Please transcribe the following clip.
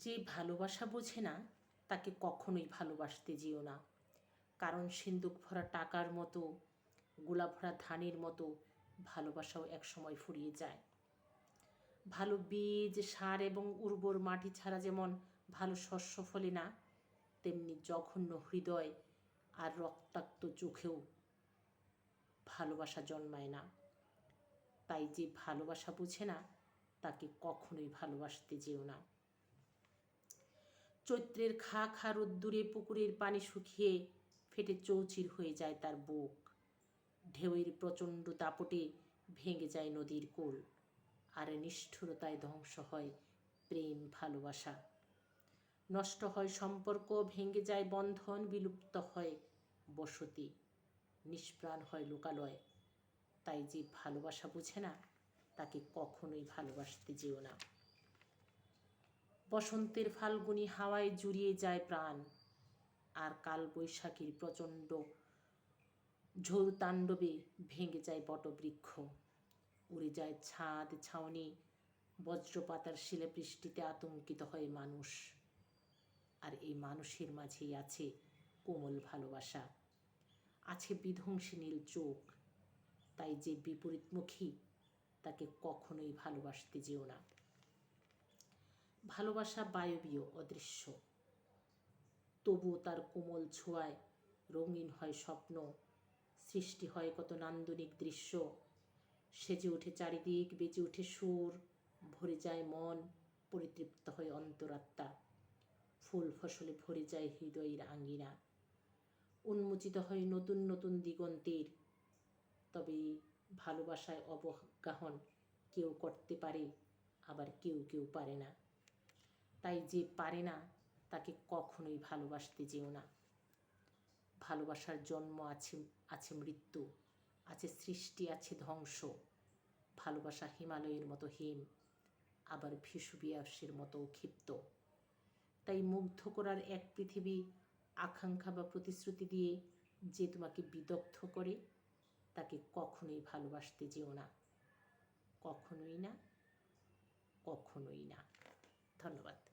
যে ভালোবাসা বোঝে না তাকে কখনোই ভালোবাসতে যেও না, কারণ সিন্দুক ভরা টাকার মতো, গোলা ভরা ধানের মতো ভালোবাসাও একসময় ফুরিয়ে যায়। ভালো বীজ, সার এবং উর্বর মাটি ছাড়া যেমন ভালো শস্য ফলে না, তেমনি জঘন্য হৃদয় আর রক্তাক্ত চোখেও ভালোবাসা জন্মায় না। তাই যে ভালোবাসা বোঝে না তাকে কখনোই ভালোবাসতে যেও না। চৈত্রের খা খা রোদ্দুরে পুকুরের পানি শুকিয়ে ফেটে চৌচির হয়ে যায় তার বুক। ঢেউয়ের প্রচণ্ড দাপটে ভেঙে যায় নদীর কোল, আর নিষ্ঠুরতায় ধ্বংস হয় প্রেম ভালোবাসা। নষ্ট হয় সম্পর্ক, ভেঙে যায় বন্ধন, বিলুপ্ত হয় বসতি, নিষ্প্রাণ হয় লোকালয়। তাই যে ভালোবাসা বোঝে না তাকে কখনোই ভালোবাসতে যেও না। বসন্তের ফাল্গুনী হাওয়ায় জুড়িয়ে যায় প্রাণ, আর কাল বৈশাখীর প্রচণ্ড ঝোল তাণ্ডবে ভেঙে যায় বটবৃক্ষ। উড়ে যায় ছাদ ছাউনি, বজ্রপাতার শিলাবৃষ্টিতে আতঙ্কিত হয় মানুষ। আর এই মানুষের মাঝেই আছে কোমল ভালোবাসা, আছে বিধ্বংসী নীল চোখ। তাই যে বিপরীতমুখী তাকে কখনোই ভালোবাসতে যেও না। ভালোবাসা বায়বীয়, অদৃশ্য, তবুও তার কোমল ছোঁয়ায় রঙিন হয় স্বপ্ন, সৃষ্টি হয় কত নান্দনিক দৃশ্য। সেজে ওঠে চারিদিক, বেজে ওঠে সুর, ভরে যায় মন, পরিতৃপ্ত হয় অন্তরাত্মা। ফুল ফসলে ভরে যায় হৃদয়ের আঙ্গিনা, উন্মোচিত হয় নতুন নতুন দিগন্তের। তবে ভালোবাসায় অবগাহন কেউ করতে পারে, আবার কেউ কেউ পারে না। তাই যে পারে না তাকে কখনোই ভালোবাসতে যেও না। ভালোবাসার জন্ম আছে, আছে মৃত্যু, আছে সৃষ্টি, আছে ধ্বংস। ভালোবাসা হিমালয়ের মতো হিম, আবার ভীষুবিয়াসের মতো ক্ষিপ্ত। তাই মুগ্ধ করার এক পৃথিবী আকাঙ্ক্ষা বা প্রতিশ্রুতি দিয়ে যে তোমাকে বিদগ্ধ করে তাকে কখনোই ভালোবাসতে যেও না। কখনোই না, কখনোই না। ধন্যবাদ।